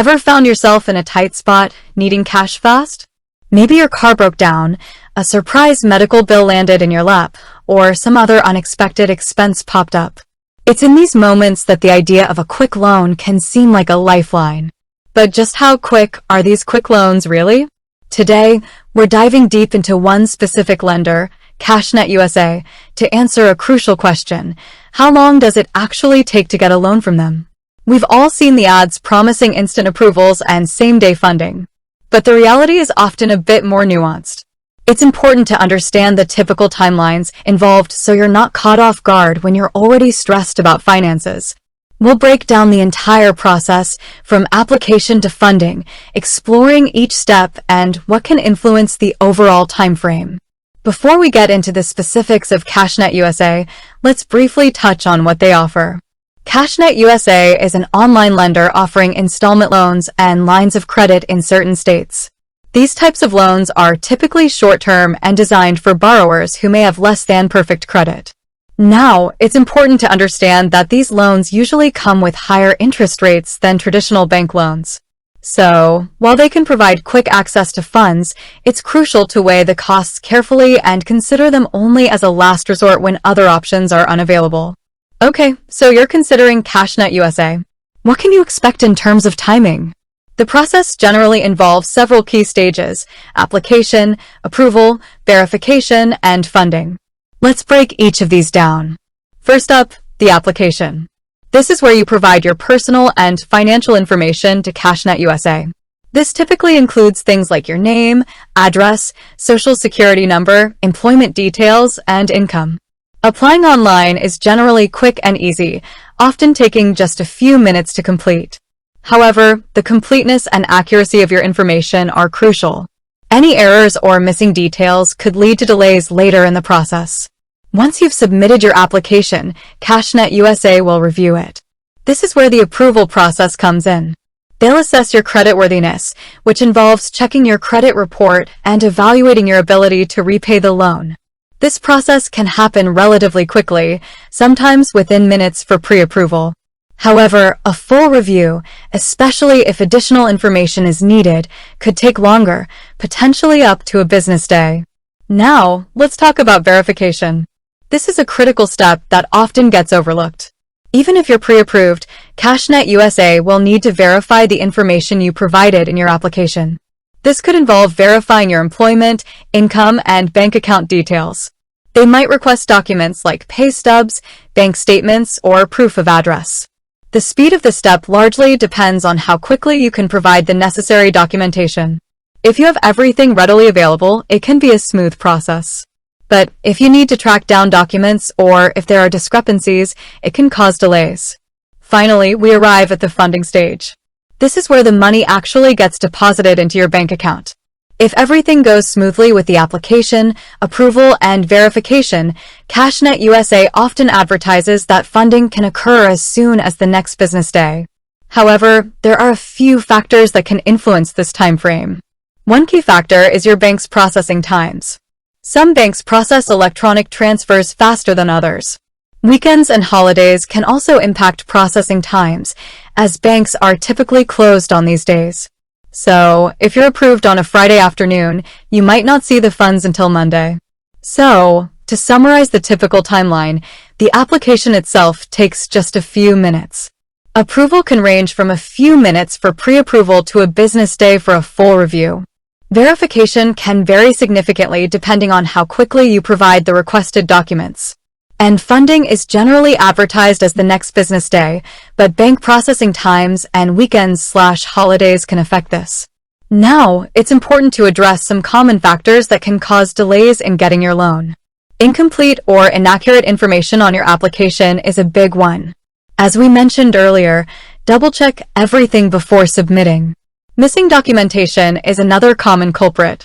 Ever found yourself in a tight spot, needing cash fast? Maybe your car broke down, a surprise medical bill landed in your lap, or some other unexpected expense popped up. It's in these moments that the idea of a quick loan can seem like a lifeline. But just how quick are these quick loans really? Today, we're diving deep into one specific lender, CashNetUSA, to answer a crucial question. How long does it actually take to get a loan from them? We've all seen the ads promising instant approvals and same-day funding. But the reality is often a bit more nuanced. It's important to understand the typical timelines involved so you're not caught off guard when you're already stressed about finances. We'll break down the entire process from application to funding, exploring each step and what can influence the overall timeframe. Before we get into the specifics of CashNetUSA, let's briefly touch on what they offer. CashNetUSA is an online lender offering installment loans and lines of credit in certain states. These types of loans are typically short-term and designed for borrowers who may have less than perfect credit. Now, it's important to understand that these loans usually come with higher interest rates than traditional bank loans. So, while they can provide quick access to funds, it's crucial to weigh the costs carefully and consider them only as a last resort when other options are unavailable. Okay, so you're considering CashNetUSA. What can you expect in terms of timing? The process generally involves several key stages: application, approval, verification, and funding. Let's break each of these down. First up, the application. This is where you provide your personal and financial information to CashNetUSA. This typically includes things like your name, address, social security number, employment details, and income. Applying online is generally quick and easy, often taking just a few minutes to complete. However, the completeness and accuracy of your information are crucial. Any errors or missing details could lead to delays later in the process. Once you've submitted your application, CashNetUSA will review it. This is where the approval process comes in. They'll assess your creditworthiness, which involves checking your credit report and evaluating your ability to repay the loan. This process can happen relatively quickly, sometimes within minutes for pre-approval. However, a full review, especially if additional information is needed, could take longer, potentially up to a business day. Now, let's talk about verification. This is a critical step that often gets overlooked. Even if you're pre-approved, CashNetUSA will need to verify the information you provided in your application. This could involve verifying your employment, income, and bank account details. They might request documents like pay stubs, bank statements, or proof of address. The speed of the step largely depends on how quickly you can provide the necessary documentation. If you have everything readily available, it can be a smooth process. But if you need to track down documents or if there are discrepancies, it can cause delays. Finally, we arrive at the funding stage. This is where the money actually gets deposited into your bank account. If everything goes smoothly with the application, approval, and verification, CashNetUSA often advertises that funding can occur as soon as the next business day. However, there are a few factors that can influence this time frame. One key factor is your bank's processing times. Some banks process electronic transfers faster than others. Weekends and holidays can also impact processing times, as banks are typically closed on these days. So, if you're approved on a Friday afternoon, you might not see the funds until Monday. So, to summarize the typical timeline, the application itself takes just a few minutes. Approval can range from a few minutes for pre-approval to a business day for a full review. Verification can vary significantly depending on how quickly you provide the requested documents. And funding is generally advertised as the next business day, but bank processing times and weekends/holidays can affect this. Now, it's important to address some common factors that can cause delays in getting your loan. Incomplete or inaccurate information on your application is a big one. As we mentioned earlier, double-check everything before submitting. Missing documentation is another common culprit.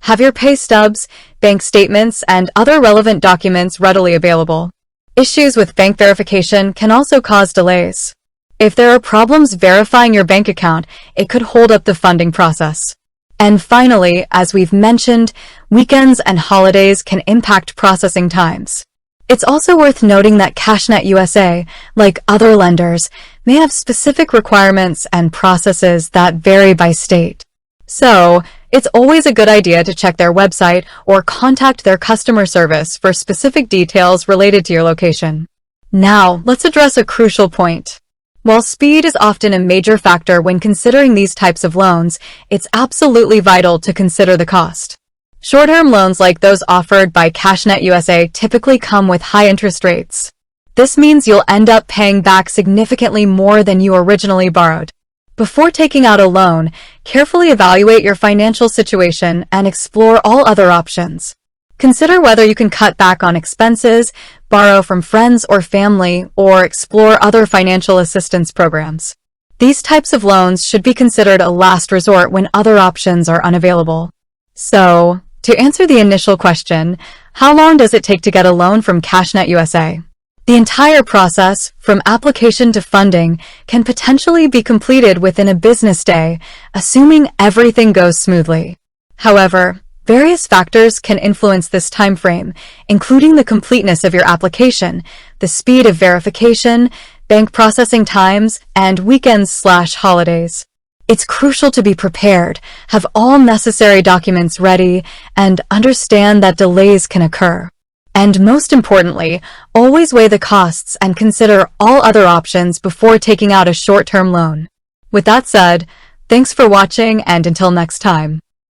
Have your pay stubs, bank statements, and other relevant documents readily available. Issues with bank verification can also cause delays. If there are problems verifying your bank account, it could hold up the funding process. And finally, as we've mentioned, weekends and holidays can impact processing times. It's also worth noting that CashNetUSA, like other lenders, may have specific requirements and processes that vary by state. So, it's always a good idea to check their website or contact their customer service for specific details related to your location. Now, let's address a crucial point. While speed is often a major factor when considering these types of loans, it's absolutely vital to consider the cost. Short-term loans like those offered by CashNetUSA typically come with high interest rates. This means you'll end up paying back significantly more than you originally borrowed. Before taking out a loan, carefully evaluate your financial situation and explore all other options. Consider whether you can cut back on expenses, borrow from friends or family, or explore other financial assistance programs. These types of loans should be considered a last resort when other options are unavailable. So, to answer the initial question, how long does it take to get a loan from CashNetUSA? The entire process, from application to funding, can potentially be completed within a business day, assuming everything goes smoothly. However, various factors can influence this time frame, including the completeness of your application, the speed of verification, bank processing times, and weekends/holidays. It's crucial to be prepared, have all necessary documents ready, and understand that delays can occur. And most importantly, always weigh the costs and consider all other options before taking out a short-term loan. With that said, thanks for watching, and until next time.